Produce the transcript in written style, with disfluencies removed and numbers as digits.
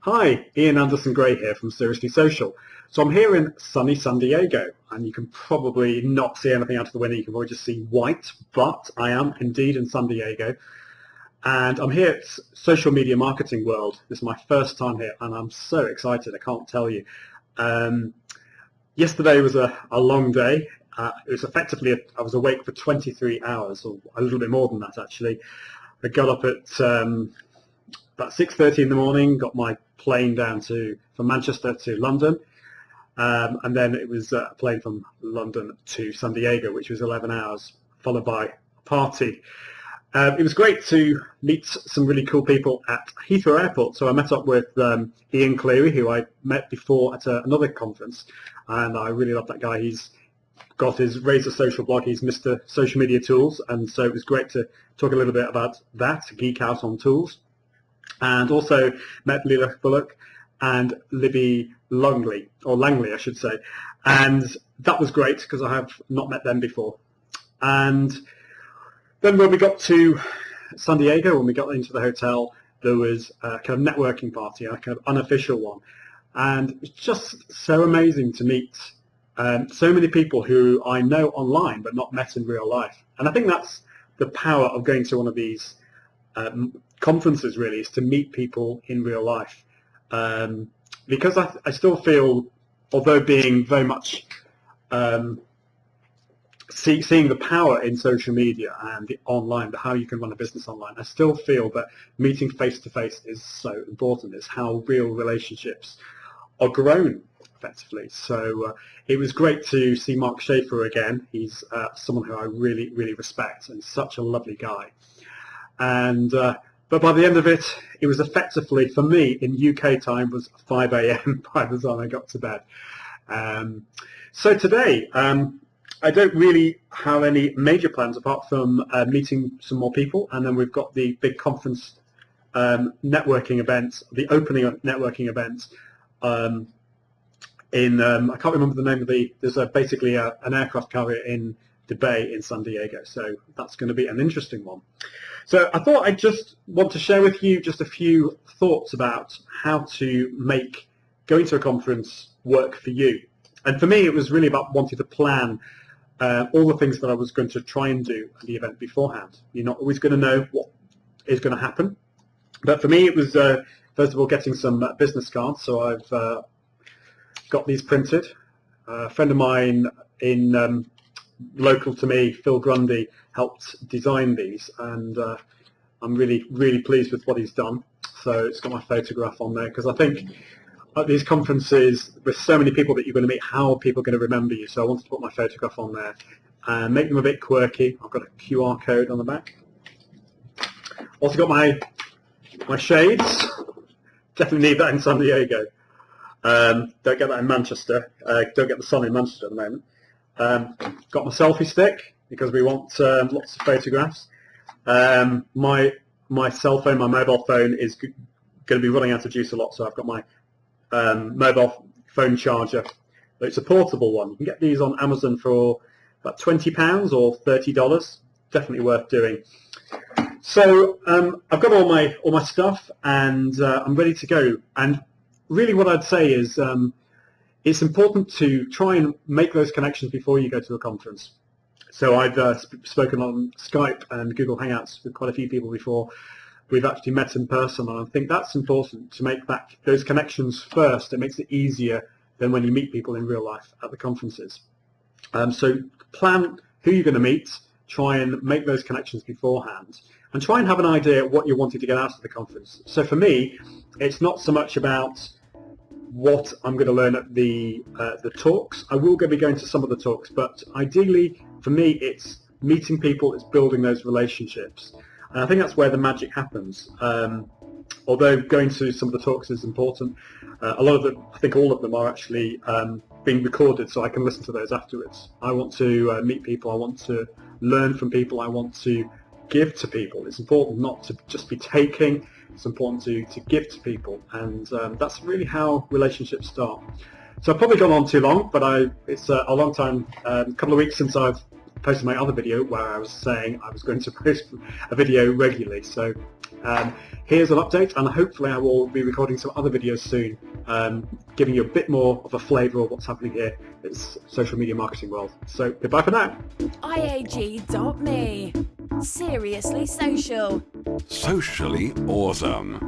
Hi, Ian Anderson Gray here from Seriously Social. So I'm here in sunny San Diego, and you can probably not see anything out of the window. You can probably just see white, but I am indeed in San Diego, and I'm here at Social Media Marketing World. This is my first time here, and I'm so excited, I can't tell you. Yesterday was a long day. It was effectively, I was awake for 23 hours, or a little bit more than that actually. I got up at about 6:30 in the morning, got my plane down from Manchester to London, and then it was a plane from London to San Diego, which was 11 hours, followed by a party. It was great to meet some really cool people at Heathrow Airport. So I met up with Ian Cleary, who I met before at another conference, and I really love that guy. He's got his Razor Social blog. He's Mr. Social Media Tools, and so it was great to talk a little bit about that, geek out on tools. And also met Leila Bullock and Libby Langley, I should say, and that was great because I have not met them before. And then when we got to San Diego, when we got into the hotel, there was a kind of networking party, a kind of unofficial one, and it's just so amazing to meet so many people who I know online but not met in real life. And I think that's the power of going to one of these conferences, really, is to meet people in real life, because I still feel, although being very much seeing the power in social media and the online, how you can run a business online, I still feel that meeting face to face is so important. It's how real relationships are grown effectively. So it was great to see Mark Schaefer again. He's someone who I really, really respect, and such a lovely guy. And but by the end of it, it was effectively, for me, in UK time, was 5 a.m. by the time I got to bed. So today, I don't really have any major plans apart from meeting some more people, and then we've got the big conference networking event, the opening of networking event in, I can't remember the name of there's basically an aircraft carrier in the bay in San Diego, so that's going to be an interesting one. So I thought I'd just want to share with you just a few thoughts about how to make going to a conference work for you. And for me, it was really about wanting to plan all the things that I was going to try and do at the event beforehand. You're not always going to know what is going to happen. But for me, it was, first of all, getting some business cards. So I've got these printed. A friend of mine in local to me, Phil Grundy, helped design these, and I'm really, really pleased with what he's done. So it's got my photograph on there, because I think at these conferences, with so many people that you're going to meet, how are people going to remember you? So I wanted to put my photograph on there and make them a bit quirky. I've got a QR code on the back. Also got my shades. Definitely need that in San Diego. Don't get that in Manchester. Don't get the sun in Manchester at the moment. Got my selfie stick because we want lots of photographs. My cell phone, my mobile phone, is going to be running out of juice a lot, so I've got my mobile phone charger. It's a portable one. You can get these on Amazon for about £20 or $30. Definitely worth doing. So I've got all my stuff, and I'm ready to go. And really, what I'd say is, it's important to try and make those connections before you go to a conference. So I've spoken on Skype and Google Hangouts with quite a few people before. We've actually met in person, and I think that's important, to make those connections first. It makes it easier than when you meet people in real life at the conferences. So plan who you're going to meet, try and make those connections beforehand, and try and have an idea of what you're wanting to get out of the conference. So for me, it's not so much about what I'm going to learn at the talks. I will be going to some of the talks, but ideally for me it's meeting people, it's building those relationships, and I think that's where the magic happens. Although going to some of the talks is important, a lot of them, I think all of them, are actually being recorded, so I can listen to those afterwards. I want to meet people, I want to learn from people, I want to give to people. It's important not to just be taking. It's important to give to people, and that's really how relationships start. So I've probably gone on too long, but it's a long time, a couple of weeks since I've posted my other video where I was saying I was going to post a video regularly. So here's an update, and hopefully I will be recording some other videos soon, giving you a bit more of a flavour of what's happening here. It's social media marketing world. So goodbye for now. IAG.me. Seriously social. Socially awesome.